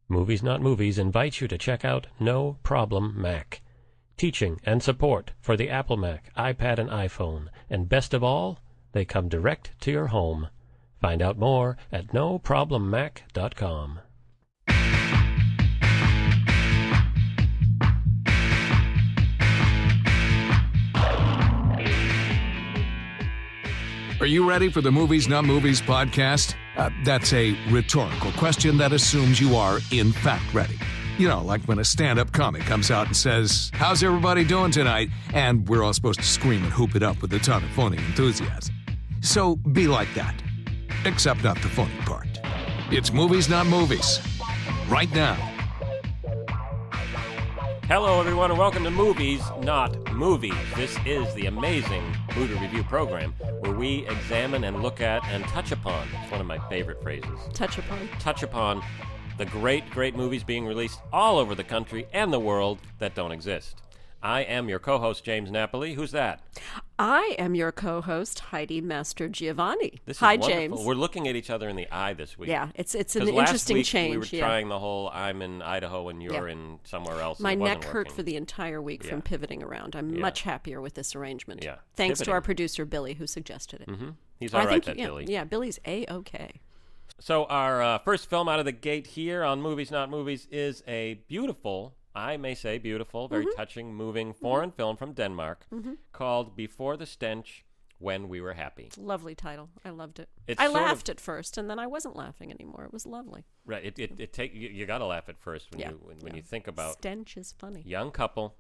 Movies Not Movies invites you to check out No Problem Mac. Teaching and support for the Apple Mac, iPad, and iPhone. And best of all, they come direct to your home. Find out more at noproblemmac.com. Are you ready for the Movies Not Movies podcast? That's a rhetorical question that assumes you are, in fact, ready. You know, like when a stand-up comic comes out and says, "How's everybody doing tonight?" And we're all supposed to scream and hoop it up with a ton of phony enthusiasm. So be like that, except not the funny part. It's Movies Not Movies, right now. Hello, everyone, and welcome to Movies Not Movies. This is the amazing movie review program where we examine and look at and touch upon. It's one of my favorite phrases. Touch upon. Touch upon the great, great movies being released all over the country and the world that don't exist. I am your co-host, James Napoli. Who's that? I am your co-host, Heidi Master Giovanni. This is Hi, wonderful. James. We're looking at each other in the eye this week. Yeah, it's an 'Cause interesting last week change. We were trying the whole I'm in Idaho and you're Yeah. in somewhere else. My and it wasn't neck hurt working. for the entire week from pivoting around. I'm much happier with this arrangement. Yeah. Thanks to Pivoting. our producer, Billy, who suggested it. Mm-hmm. He's all right, Billy. Yeah, Billy's A-okay. So our first film out of the gate here on Movies Not Movies is a beautiful, I may say beautiful, very touching, moving foreign film from Denmark called Before the Stench, When We Were Happy. Lovely title. I loved it. It's I sort of- laughed at first, and then I wasn't laughing anymore. It was lovely. Right. You got to laugh at first when you think about Stench is funny. young couple,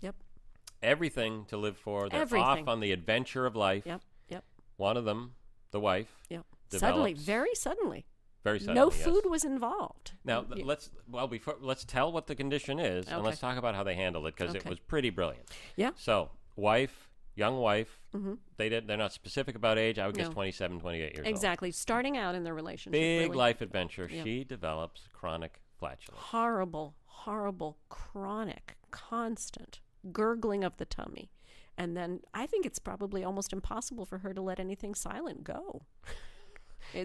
Yep. everything to live for. They're Everything. off on the adventure of life. Yep. One of them, the wife, Suddenly, develops- very suddenly. very suddenly. No yes. food was involved. Now let's tell what the condition is, and Okay. let's talk about how they handled it because it Okay. was pretty brilliant. Yeah. So, young wife. They're not specific about age. I would guess No. 27, 28 years old. Exactly. Starting out in their relationship. Big really. life adventure. Yeah. She develops chronic flatulence. Horrible, chronic, constant gurgling of the tummy. And then I think it's probably almost impossible for her to let anything silent go.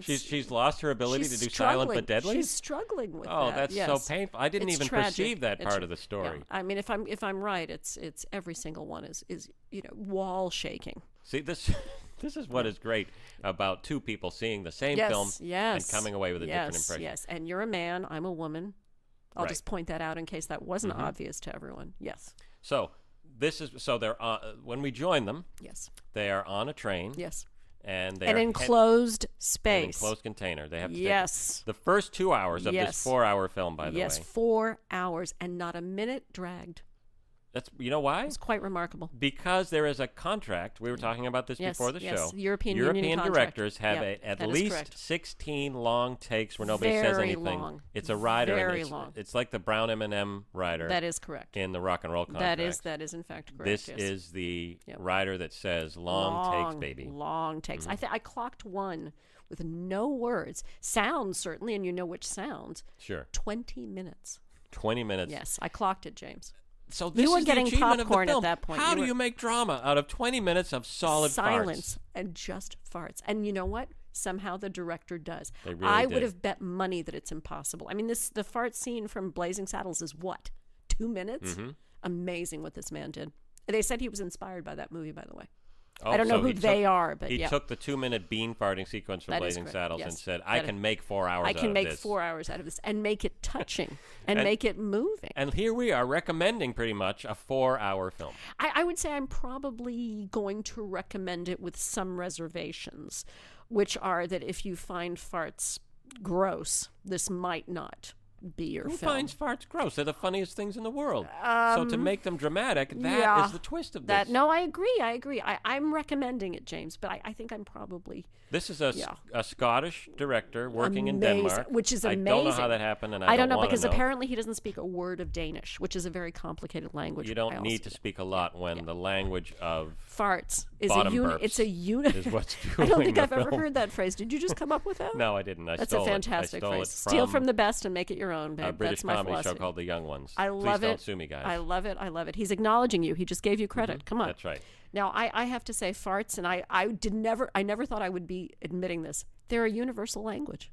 She's lost her ability to do silent but deadly. She's struggling with that. Oh, that's yes. so painful. I didn't It's even tragic. perceive that It's- part of the story. Yeah. I mean, if I'm right, it's every single one is wall shaking. See, this is what is great about two people seeing the same film and coming away with a different impression. Yes, and you're a man, I'm a woman. I'll Right. just point that out in case that wasn't obvious to everyone. Yes. So they're when we join them, Yes. they are on a train. Yes. And An enclosed an space. enclosed container. They have to Yes. take the first 2 hours of this Yes. 4-hour film, by the Yes, way. 4 hours and not a minute dragged. That's why? It's quite remarkable. Because there is a contract. We were talking about this Yes, before the yes. show. European Union contract. directors have Yep, at that is least correct. 16 long takes where nobody says Very anything. long. It's a rider. Very and long. It's like the Brown M&M rider That is correct. in the rock and roll contract. That is in fact correct. This yes. is the Yep. rider that says long takes, baby. Long takes. I clocked one with no words. Sounds, certainly, and you know which sounds. Sure. 20 minutes. 20 minutes. Yes, I clocked it, James. So this You were is getting the achievement of the popcorn at film. that point. How You do were- you make drama out of 20 minutes of solid Silence farts? and just farts. And you know what? Somehow the director does. They really I did. would have bet money that it's impossible. I mean, the fart scene from Blazing Saddles is what? 2 minutes? Mm-hmm. Amazing what this man did. They said he was inspired by that movie, by the way. Oh, I don't know so who he they took- are, but he yeah. took the 2-minute bean farting sequence from That is Blazing correct. Saddles Yes. and said, "I That can is- make 4 hours. I out can of make this. 4 hours out of this and make it touching and And- make it moving. And here we are recommending pretty much a 4-hour film. I would say I'm probably going to recommend it with some reservations, which are that if you find farts gross, this might not be your Who film. finds farts gross? They're the funniest things in the world. So to make them dramatic, that is yeah. the twist of that this. no, I agree. I'm recommending it, James, but I think I'm probably This is a Yeah. Scottish director working in Amazing, Denmark. which is I don't know how amazing. that happened, and I don't know wanna because apparently he doesn't speak a word of Danish, which is a very complicated language. you I don't also- need to speak a lot when the language of farts is bottom a unit. burps It's a unit. is what's I don't fueling think the I've ever film. heard that phrase. Did you just come up with that? No, I didn't. I That's stole a fantastic it. I stole phrase. it Steal from the best and make it your own, babe. a British That's my comedy philosophy. show called The Young Ones. I love Please it. don't sue me, guys. I love it. I love it. He's acknowledging you. He just gave you credit. Come on. That's right. Now, I have to say farts, and I never thought I would be admitting this. They're a universal language.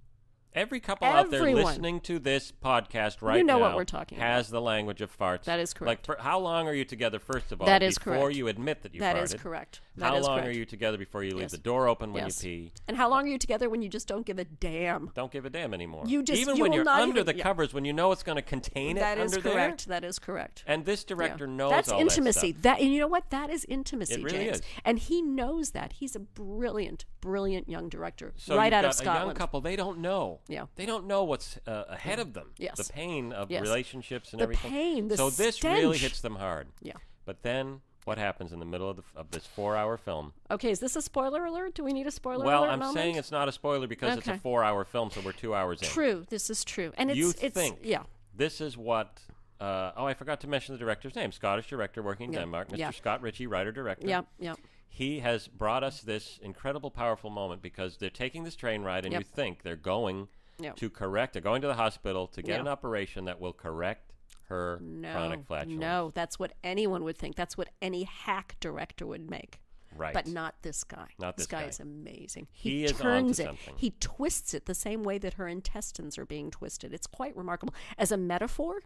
Every couple out there Everyone. listening to this podcast right You know now what we're talking has the language of farts. That is correct. Like, how long are you together, first of all, That is before correct. you admit that you That farted? is correct. That How is long correct. are you together before you leave Yes. the door open when Yes. you pee? And how long are you together when you just don't give a damn? Don't give a damn anymore. You just- even you when will you're not under even- the yeah. covers, when you know it's going to contain it That is under correct. there. That is correct. And this director knows That's all intimacy. that stuff. And you know what? That is intimacy, It really James. is. And he knows that. He's a brilliant, brilliant young director, So right you've out got of Scotland. a young couple, they don't know. Yeah. They don't know what's ahead of them. Yes. The pain of Yes. relationships and The everything. pain, the so this really stench. hits them hard. Yeah. But then what happens in the middle of this 4-hour film? Okay, is this a spoiler alert? Do we need a spoiler Well, alert I'm moment? saying it's not a spoiler because it's a Okay. 4-hour film, so we're 2 hours in. True. This is true. And You it's think yeah. this is what... I forgot to mention the director's name. Scottish director working in Yeah. Denmark. Mr. Yeah. Scott Ritchie, writer-director. Yep, yep. He has brought us this incredible, powerful moment because they're taking this train ride, and Yep. you think they're going Yep. to correct. They're going to the hospital to get Yeah. an operation that will correct her chronic flatulence. No, that's what anyone would think. That's what any hack director would make. Right. But not this guy. Not this guy. guy is amazing. He is turns onto it. something. He twists it the same way that her intestines are being twisted. It's quite remarkable. As a metaphor,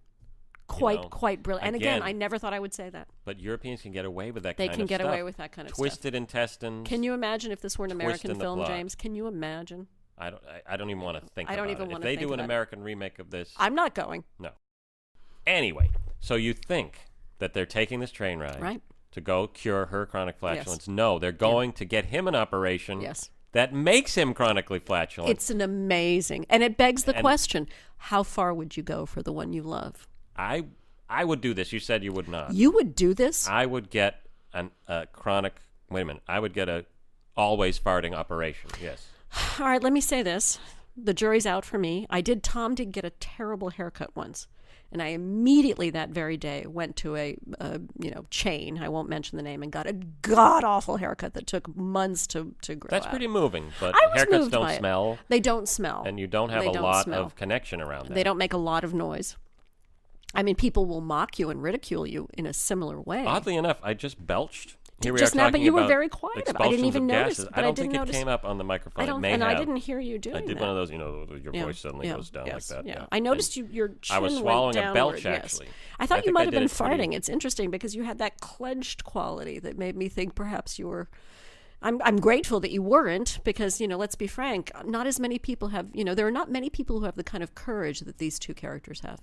quite brilliant. And again, I never thought I would say that. But Europeans can get away with that They kind can of get stuff. away with that kind of stuff. Twisted intestines. Can you imagine if this were an Twist American in the film, plot. James? Can you imagine? I don't even want to think I don't about even it. wanna If they think do an about it. American remake of this, I'm not going. no. Anyway, so you think that they're taking this train ride Right. to go cure her chronic flatulence. No, they're going to get him an operation Yes. that makes him chronically flatulent. It's an amazing, and it begs the And- question: how far would you go for the one you love? I would do this. You said you would not. You would do this? I would get a chronic. Wait a minute. I would get a always farting operation. Yes. All right, let me say this. The jury's out for me. Tom did get a terrible haircut once. And I immediately that very day went to a chain, I won't mention the name, and got a god-awful haircut that took months to grow That's out. pretty moving, but I was haircuts moved don't by it. smell, They don't smell. and you don't have They a don't lot smell. of connection around that. They don't make a lot of noise. I mean, people will mock you and ridicule you in a similar way. Oddly enough, I just belched. Here we Just are now, but talking you were about very quiet about it. I didn't expulsions even of notice, gases. but I I don't didn't think notice. it came up on the microphone. I don't, It may and have. I didn't hear you doing I did that. one of those, your Yeah, voice suddenly yeah, goes down yes, like that. Yeah. Yeah. I noticed And your chin I was went swallowing a downward, belch, yes. actually. I thought you think might I have did been it pretty- farting. It's interesting because you had that clenched quality that made me think perhaps you were. I'm grateful that you weren't because, let's be frank, not as many people have, there are not many people who have the kind of courage that these two characters have.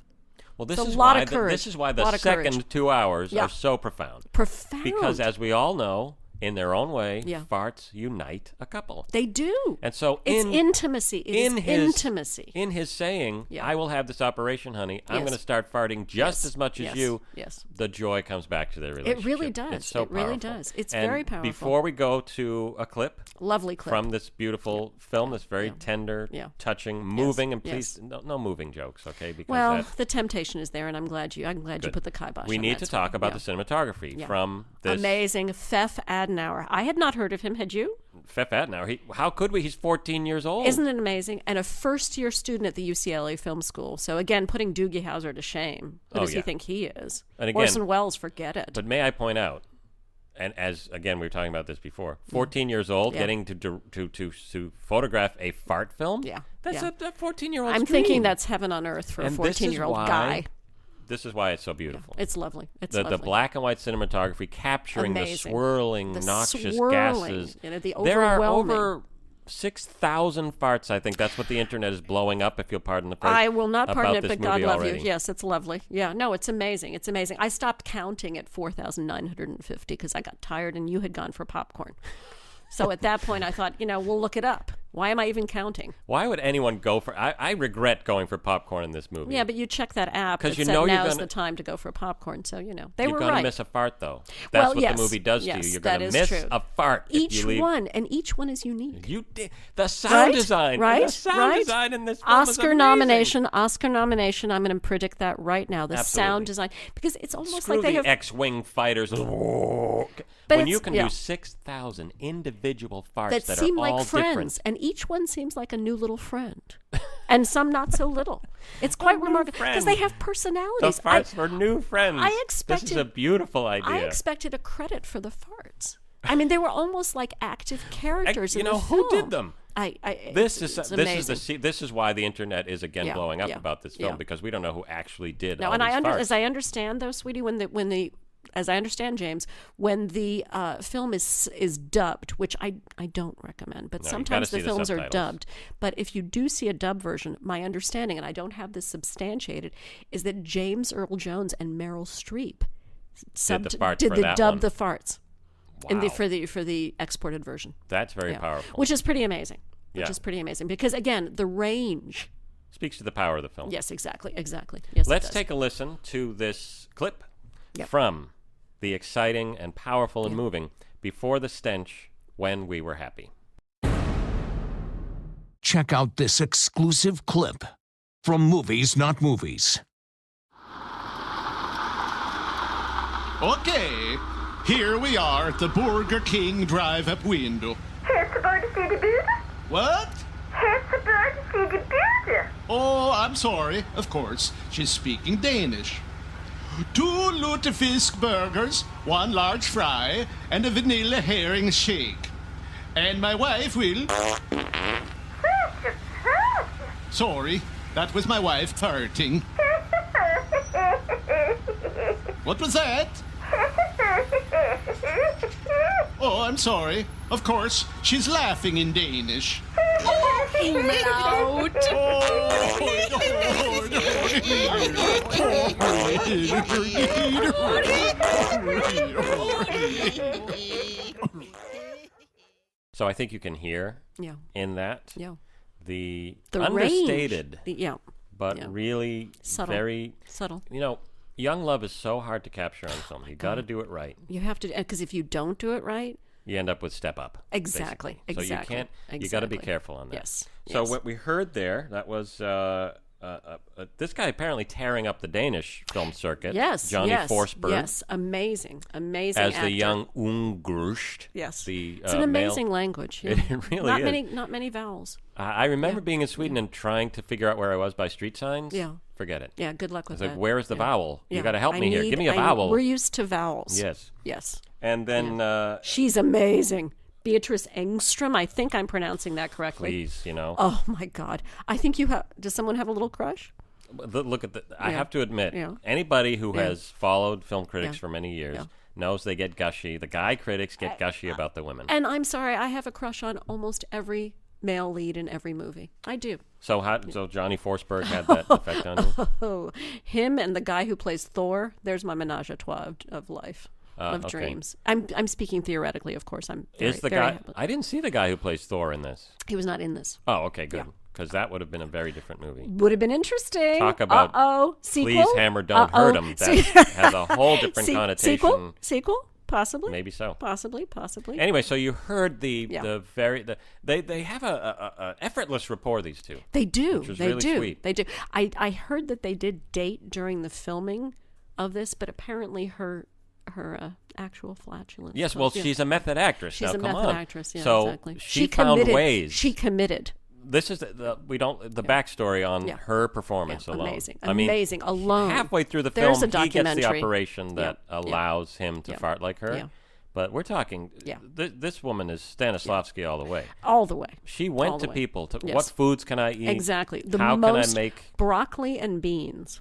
Well, this It's a is lot why of courage. this is why A the lot of courage. second 2 hours Yeah. are so profound. Profound. Because as we all know, in their own way, Yeah. farts unite a couple. They do. And so It's intimacy. It is intimacy. In his saying, Yeah. I will have this operation, honey. I'm Yes. going to start farting just Yes. as much as Yes. you. Yes. The joy comes back to their relationship. It really does. It's so It really powerful. does. It's And very powerful. Before we go to a clip Lovely clip. from this beautiful film, this very Yeah. tender, Yeah. touching, moving, and Yes. please no moving jokes, okay? Because well, that, the temptation is there, and I'm glad you Good. put the kibosh we on need that to sort. talk about Yeah. the cinematography Yeah. from this. Amazing. Pfeff Adenauer. I had not heard of him. Had you? Pfeff Adenauer. How could we? He's 14 years old. Isn't it amazing? And a first-year student at the UCLA Film School. So again, putting Doogie Howser to shame. Who does he yeah. think he is? And again- Orson Welles, forget it. But may I point out, and as again we were talking about this before, 14 years old, Yeah. getting to photograph a fart film. Yeah. That's Yeah. a 14-year-old. I'm thinking that's heaven on earth for And a this is 14-year-old why- guy. This is why it's so beautiful. It's lovely. It's the lovely. black and white cinematography capturing the Amazing. swirling, The noxious swirling, gases. the There are overwhelming. over 6,000 farts. I think that's what the internet is blowing up. If you'll pardon the phrase. I will not pardon about it, this but God movie love already. you. Yes, it's lovely. Yeah, no, it's amazing. It's amazing. I stopped counting at 4,950 because I got tired and you had gone for popcorn. So at that point, I thought, we'll look it up. Why am I even counting? Why would anyone go for? I regret going for popcorn in this movie. Yeah, but you check that app 'Cause that you said know you're now's gonna- the time to go for popcorn. So, they You're were gonna right. miss a fart, though. That's Well, what yes, the movie does yes, to you. You're that gonna is miss true. a fart if Each you leave. one, and each one is unique. You did the sound Right? design. Right? The sound Right? design in this film is Oscar amazing. nomination. Oscar nomination. I'm going to predict that right now. The Absolutely. sound design, because it's almost Screw like they the have. X-wing fighters. But When you it's- can yeah. do 6,000 individual farts that that seem are like all friends, different. and each one seems like a new little friend, and some not so little. It's quite new remarkable because friend. they have The personalities. farts for new friends. I This is expected- a beautiful idea. I expected a credit for the farts. I mean, they were almost like active characters. You in know the who film. did them? This is why the internet is again blowing up about this film, because we don't know who actually did. No, all and these farts. as I understand though, sweetie, as I understand, James, when the film is dubbed, which I don't recommend, but sometimes the films are dubbed. But if you do see a dub version, my understanding, and I don't have this substantiated, is that James Earl Jones and Meryl Streep dub the farts for the exported version. That's very powerful. Which is pretty amazing. Because again, the range speaks to the power of the film. Yes, exactly. Yes, let's take a listen to this clip from the exciting and powerful and moving Before the Stench, When We Were Happy. Check out this exclusive clip from Movies Not Movies. Okay, here we are at the Burger King drive-up window. Hälsebörd till de bud? What? Hälsebörd till de bud? Oh, I'm sorry. Of course, she's speaking Danish. 2 lutefisk burgers, 1 large fry, and a vanilla herring shake. And my wife will... Sorry, that was my wife farting. What was that? Oh, I'm sorry. Of course, she's laughing in Danish. So I think you can hear in that the understated, but really very subtle. Young love is so hard to capture on film. You got to do it right. You have to, because if you don't do it right, you end up with Step Up. Exactly. So you can't. You got to be careful on that. Yes. So what we heard there, that was this guy apparently tearing up the Danish film circuit. Yes. Johnny Forsberg. Yes. Amazing as actor. the young Ungrusht. Yes. It's an amazing language. It really is. Not many vowels. I remember being in Sweden and trying to figure out where I was by street signs. Yeah. Forget it. Yeah, good luck with that. Like, where is the vowel? Yeah. You got to help me here. Give me a vowel. We're used to vowels. Yes. And then... she's amazing. Beatrice Engström. I think I'm pronouncing that correctly. Please, Oh, my God. I think you have... Does someone have a little crush? Look at the... I have to admit, anybody who has followed film critics for many years knows they get gushy. The guy critics get gushy about the women. And I'm sorry, I have a crush on almost every male lead in every movie. I do. So Johnny Forsberg had that effect on you? Oh, him and the guy who plays Thor, there's my menage a trois of life. Of dreams. I'm speaking theoretically, of course. I didn't see the guy who plays Thor in this. He was not in this. Oh, okay, good. Because that would have been a very different movie. Would have been interesting. Talk about sequel? Please Hammer, don't hurt him. That has a whole different connotation. Sequel? Possibly. Maybe so. Possibly. Anyway, so you heard they have a effortless rapport, these two. They do. Which was they really do. Sweet. They do. I heard that they did date during the filming of this, but apparently her actual flatulence. Yes, well, she's a method actress. She's now, a come method on. actress. Yeah, so exactly. she found ways. She committed. This is the backstory on her performance alone. Amazing, I mean, amazing. Alone. Halfway through the film, a he gets the operation that allows him to fart like her. Yeah. But we're talking. This woman is Stanislavski all the way. All the way. She went to people. What foods can I eat? Exactly. How can I make broccoli and beans?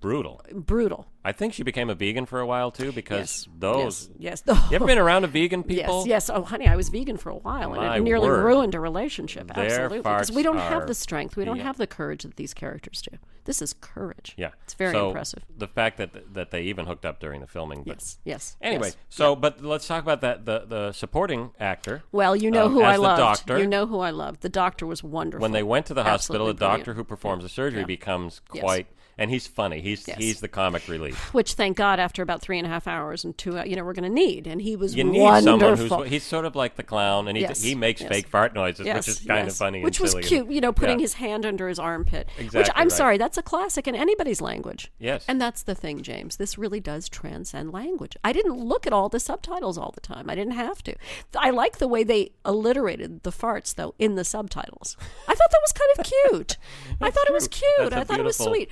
Brutal. I think she became a vegan for a while too, because those. Yes. You ever been around a vegan people? Yes. Oh, honey, I was vegan for a while, and it nearly ruined a relationship. Absolutely, because we don't have the strength, we don't have the courage that these characters do. This is courage. Yeah, it's very impressive. The fact that they even hooked up during the filming. But yes. Anyway, but let's talk about that. The supporting actor. Well, you know who I loved. The doctor. You know who I loved. The doctor was wonderful. When they went to the hospital, the doctor who performs the surgery becomes quite. And he's funny. He's the comic relief. Which, thank God, after about 3.5 hours and 2, we're going to need. And he was wonderful. You need someone he's sort of like the clown, and he makes fake fart noises, which is kind of funny which and silly. Which was cute, putting his hand under his armpit. Exactly. Which, I'm sorry, that's a classic in anybody's language. Yes. And that's the thing, James. This really does transcend language. I didn't look at all the subtitles all the time. I didn't have to. I like the way they alliterated the farts, though, in the subtitles. I thought that was kind of cute. I thought it was cute. I thought it was sweet.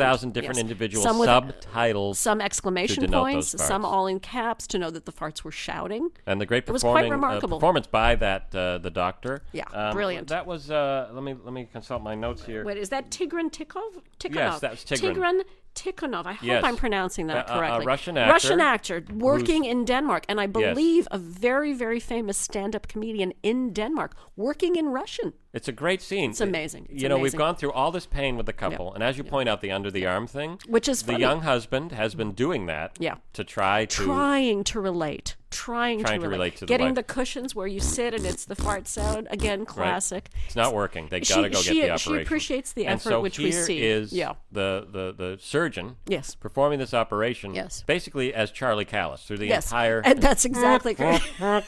6,000 different yes. individual Some with, subtitles. some exclamation to denote points, those farts. some all in caps to know that the farts were shouting. And the great It was quite performing remarkable. performance by that the doctor. Yeah, brilliant. That was let me consult my notes here. Wait, is that Tigran Tikhonov? Yes, that's Tigran. Tikhonov. I hope Yes. I'm pronouncing that correctly. Russian actor. Russian actor working in Denmark, and I believe a very, very famous stand-up comedian in Denmark working in Russian. It's a great scene. It's amazing. It's you know, we've amazing. gone through all this pain with the couple, and as you point out, the under the arm thing, Which is the funny. young husband has been doing that. Yeah. To try to Trying to relate. Trying to relate to the Getting wife. the cushions where you sit and it's the fart sound. Again, classic. It's not working. They got to go get the operation. She appreciates the and effort so which here we see. is Yeah. the surgeon Yes. performing this operation Yes. basically as Charlie Callis through the Yes. entire... And that's exactly correct.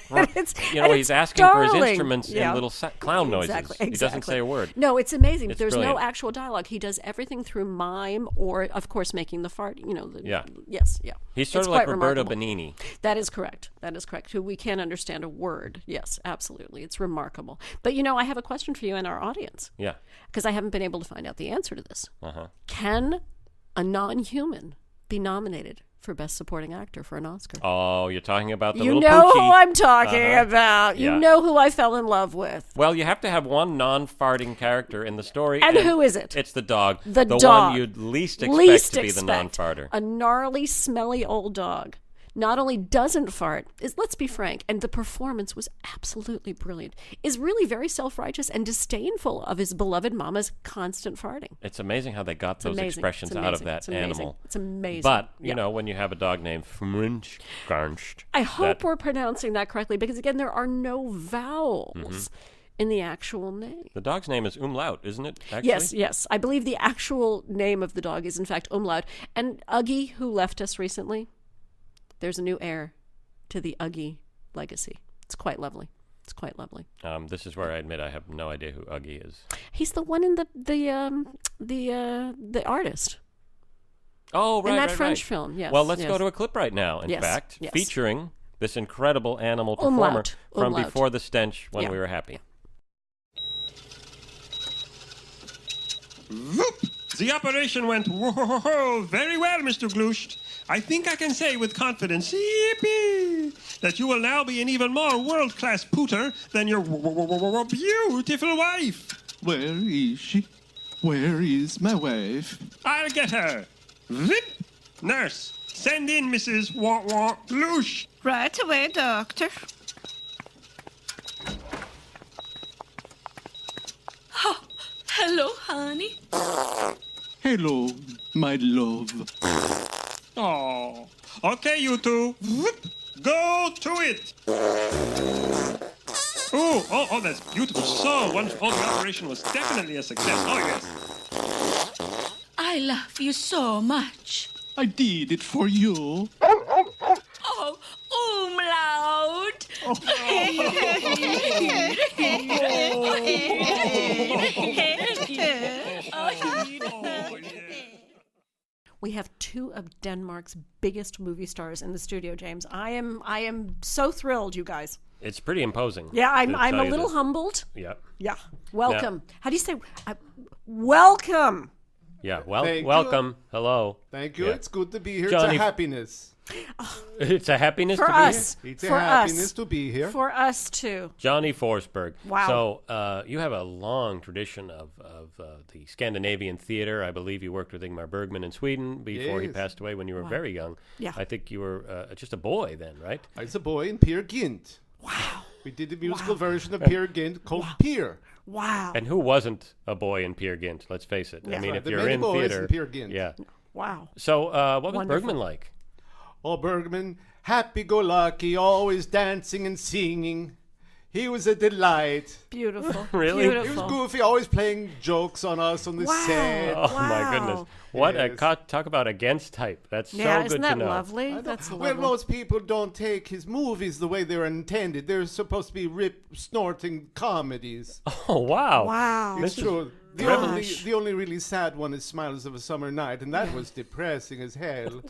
he's asking for his instruments in little clown noises. Exactly. He doesn't say a word. No, it's amazing. It's There's brilliant. no actual dialogue. He does everything through mime or, of course, making the fart. Yeah. Yes, yeah. He's sort It's of like quite Roberto remarkable. Benigni. That is correct. That is correct. Who we can't understand a word. Yes, absolutely. It's remarkable. But, I have a question for you and our audience. Yeah. Because I haven't been able to find out the answer to this. Uh-huh. Can a non-human be nominated for Best Supporting Actor for an Oscar? Oh, you're talking about the You little know poochie. who I'm talking about. You Yeah. know who I fell in love with. Well, you have to have one non-farting character in the story. And who is it? It's the dog. The one dog. you'd least expect to be the non-farter. A gnarly, smelly old dog. Not only doesn't fart, let's be frank, and the performance was absolutely brilliant, is really very self-righteous and disdainful of his beloved mama's constant farting. It's amazing how they got those amazing. expressions It's out of amazing. that It's amazing. animal. It's amazing. But, Yeah. when you have a dog named Fmunch Garnsht. I hope we're pronouncing that correctly because, again, there are no vowels in the actual name. The dog's name is Umlaut, isn't it, actually? Yes. I believe the actual name of the dog is, in fact, Umlaut. And Uggy, who left us recently, there's a new heir to the Uggy legacy. It's quite lovely. This is where I admit I have no idea who Uggy is. He's the one in the artist. Oh, right, in that right, French right. film. Yes. Well, let's yes. go to a clip right now, in Yes, fact, yes. featuring this incredible animal performer Umlaut. from Umlaut. before the stench when Yeah. we were happy. The operation went very well, Mr. Glusht. I think I can say with confidence, yippee, that you will now be an even more world-class pooter than your beautiful wife. Where is she? Where is my wife? I'll get her. Zip. Nurse, send in Mrs. Glusht. Right away, doctor. Oh, hello, honey. Hello, my love. Oh, okay, you two. Go to it. Oh, that's beautiful. So wonderful. Oh, the operation was definitely a success. Oh, yes. I love you so much. I did it for you. Oh, umlaut. We have two of Denmark's biggest movie stars in the studio, James. I am so thrilled, you guys. It's pretty imposing. Yeah, I'm to a tell you little this. humbled. Yep. Yeah. Welcome. How do you say welcome? Yeah. Well, Thank you. welcome. Hello. Thank you. Yeah. It's good to be here. Johnny- It's a happiness. It's a happiness For to us. be here. It's a For happiness us. to be here. For us too. Johnny Forsberg. Wow. So you have a long tradition of the Scandinavian theater. I believe you worked with Ingmar Bergman in Sweden before he Yes. passed away when you were very young. Yeah. I think you were just a boy then, right? I was a boy in Peer Gynt. Wow. We did a musical version of Peer Gynt called Peer. Wow. And who wasn't a boy in Peer Gynt? Let's face it. I Yeah. mean, Right, if the you're many in boys theater, in Peer Gynt. yeah. Wow. So what was Wonderful. Bergman like? Oh, Bergman, happy-go-lucky, always dancing and singing. He was a delight. Beautiful. Really? He Beautiful. was goofy, always playing jokes on us on the Wow. set. Oh my goodness! Wow. What a Yes. talk about against type. That's Yeah, so good isn't to that know. lovely? That's Well, lovely. most people don't take his movies the way they're intended. They're supposed to be snorting comedies. Oh wow! Wow. It's true. The only really sad one is Smiles of a Summer Night, and that was depressing as hell.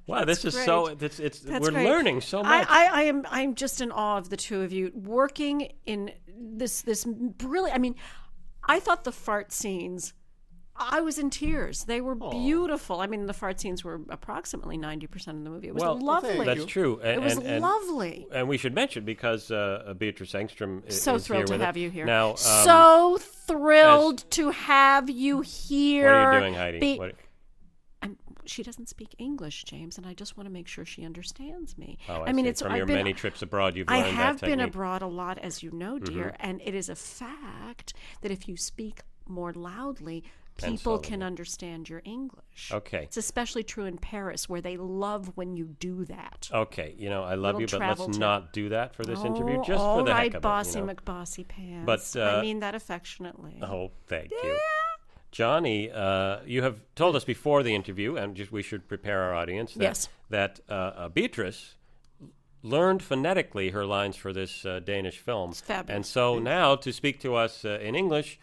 Wow, this is great. so. We're great. learning so much. I'm just in awe of the two of you working in this brilliant. I mean, I thought the fart scenes. I was in tears. They were beautiful. I mean, the fart scenes were approximately 90% of the movie. It was lovely. That's true. It was lovely. And we should mention, because Beatrice Engstrom is So thrilled here to have you here. Now, so thrilled to have you here. What are you doing, Heidi? She doesn't speak English, James, and I just want to make sure she understands me. Oh, I mean, it's from your many trips abroad, you've I learned that have been technique. abroad a lot, as you know, dear, and it is a fact that if you speak more loudly, people can understand your English. Okay. It's especially true in Paris, where they love when you do that. Okay, I love you, but let's travel tip. not do that for this interview, just all for the right, heck of bossy it. McBossy pants. But, I mean that affectionately. Oh, thank you. Johnny, you have told us before the interview, and we should prepare our audience, that Beatrice learned phonetically her lines for this Danish film. It's fabulous. And so now, to speak to us in English,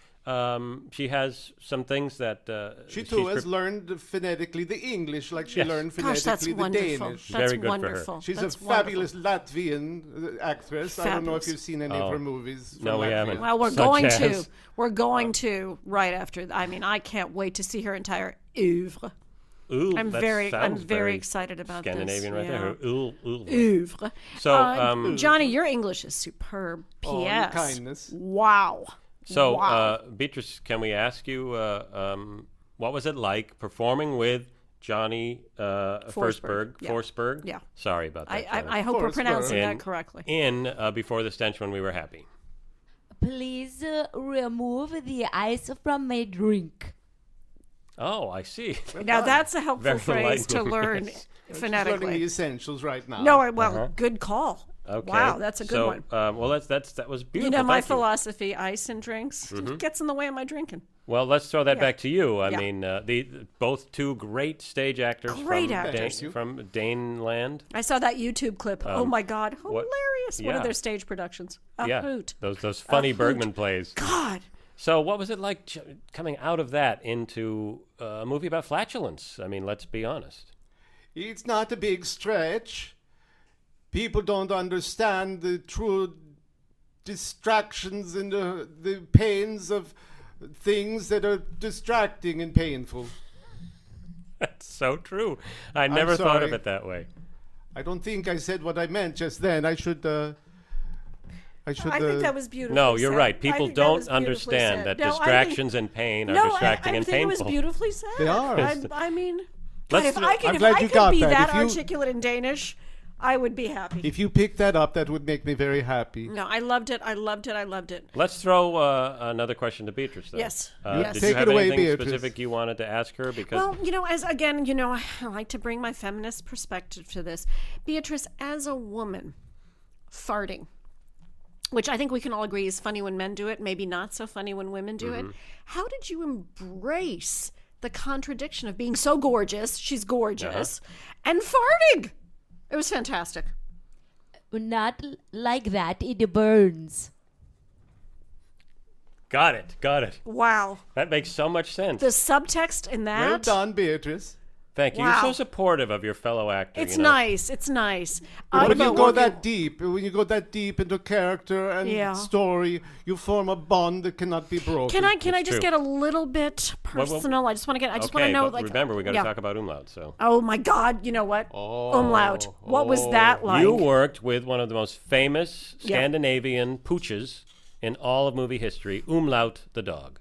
she has some things that She too has learned phonetically the English, like she learned Gosh, that's phonetically the wonderful. Danish. That's Very good for her. wonderful. She's That's a fabulous Latvian actress. Fabulous. I don't know if you've seen any of her movies. No, we Latvia. haven't. Well, we're Such going as? to. We're going to right after. I mean, I can't wait to see her entire oeuvre. Ooh, I'm that very sounds excited about Scandinavian this. right there. Ooh. Oeuvre. So, Johnny, your English is superb. Oh, your P.S. kindness. Wow. So, Wow. Beatrice, can we ask you, what was it like performing with Johnny Forsberg. Yeah. Forsberg? Yeah. Sorry about that. I hope we're Forsberg. pronouncing that In- correctly. In Before the Stench When We Were Happy. Please remove the ice from my drink. Oh, I see. Now that's a helpful Very phrase to enlightening. learn Yes. She's learning the phonetically. essentials right now. No, good call. Okay. Wow, that's a good one. Well, that was beautiful. You know my Thank you. philosophy: ice and drinks gets in the way of my drinking. Well, let's throw that Yeah. back to you. I Yeah. mean, both two great stage actors Great from actors. from Daneland. I saw that YouTube clip. Oh my God, hilarious! One yeah. of their stage productions. A hoot. Those funny hoot. Bergman plays. God. So, what was it like coming out of that into a movie about flatulence? I mean, let's be honest. It's not a big stretch. People don't understand the true distractions and the pains of things that are distracting and painful. That's so true. I never thought of sorry. it that way. I don't think I said what I meant just then. I should. I think that was beautiful. No, you're right. People don't understand that distractions and pain are distracting and I think it painful. was beautifully said. They are. I mean, God, Let's- if I I'm could, glad you could got be that. that If you- articulate in Danish, I would be happy. If you picked that up, that would make me very happy. No, I loved it. I loved it. I loved it. Let's throw another question to Beatrice, though. Yes. Did Take you have it away, anything Beatrice. specific you wanted to ask her? Because Well, I like to bring my feminist perspective to this. Beatrice, as a woman, farting, which I think we can all agree is funny when men do it, maybe not so funny when women do it. How did you embrace the contradiction of being so gorgeous, she's gorgeous, and farting? It was fantastic. Not like that, it burns. got it. Wow. That makes so much sense. The subtext in that. Well done, Beatrice. Thank you. Wow. You're so supportive of your fellow actor. It's you know? nice. It's nice. When you go that deep, into character and Yeah. story, you form a bond that cannot be broken. Can I It's just true. get a little bit personal? I just want to Okay, want to know, but like, remember, we got to yeah. talk about umlaut. So Oh my God! You know what? Umlaut. What was that like? you worked with one of the most famous Yeah. Scandinavian pooches in all of movie history, Umlaut the dog.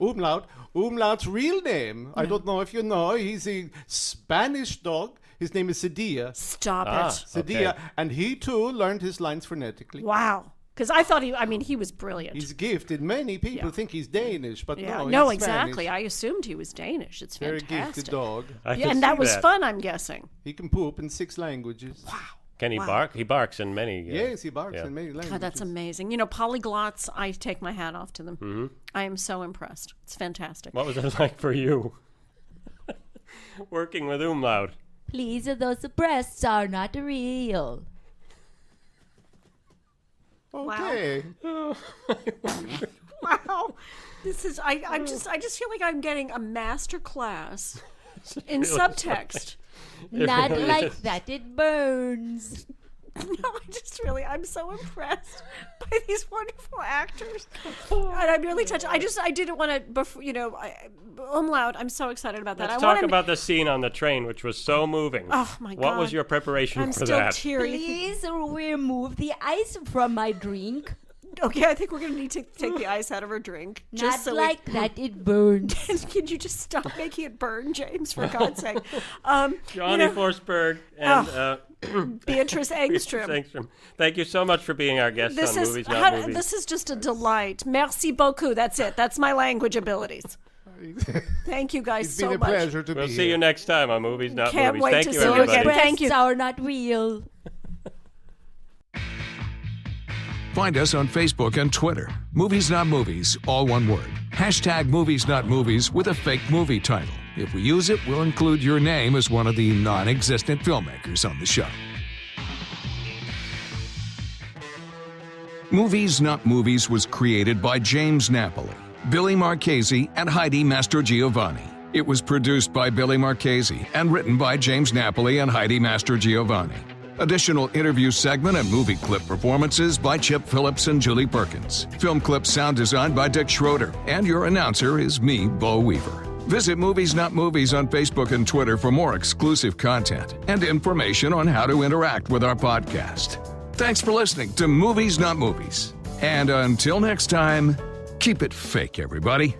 Umlaut's real name, I don't know if you know, he's a Spanish dog. His name is Cedilla. Stop Ah. it! Cedilla, Okay. and he too learned his lines phonetically. Wow. Because I thought he was brilliant. He's gifted. Many people think he's Danish, but yeah. no, No, he's exactly. Spanish. I assumed he was Danish. It's Very fantastic. gifted dog. I Yeah, can and that see was fun. I'm guessing. He can poop in 6 languages. Wow. Can he bark? He barks in many. Yes, he barks yeah. in many languages. God, that's amazing. You know, polyglots. I take my hat off to them. Mm-hmm. I am so impressed. It's fantastic. What was it like for you? Working with umlaut. Please, those breasts are not real. Okay. Wow. This is I just feel like I'm getting a master class in subtext. Not like that, it burns. No, I'm so impressed by these wonderful actors. And I'm really touched. I didn't want to, umlaut, I'm so excited about that. Let's talk about the scene on the train, which was so moving. Oh, my God. What was your preparation for that? I'm still teary. Please remove the ice from my drink. Okay, I think we're going to need to take the ice out of her drink. Not like that, it burns. Can you just stop making it burn, James, for God's sake? Johnny Forsberg and Beatrice Engström. Thank you so much for being our guest on Movies Not Movies. This is just a delight. Merci beaucoup. That's it. That's my language abilities. Thank you guys so much. It's been a pleasure to be here. We'll see you next time on Movies Not Can't Movies. wait Thank to you, see you everybody. again. Thank you. Breasts are not real. Find us on Facebook and Twitter. Movies Not Movies, all one word. Hashtag Movies Not Movies with a fake movie title. If we use it, we'll include your name as one of the non-existent filmmakers on the show. Movies Not Movies was created by James Napoli, Billy Marchese, and Heidi Mastrogiovanni. It was produced by Billy Marchese and written by James Napoli and Heidi Mastrogiovanni. Additional interview segment and movie clip performances by Chip Phillips and Julie Perkins. Film clip sound design by Dick Schroeder. And your announcer is me, Bo Weaver. Visit Movies Not Movies on Facebook and Twitter for more exclusive content and information on how to interact with our podcast. Thanks for listening to Movies Not Movies. And until next time, keep it fake, everybody.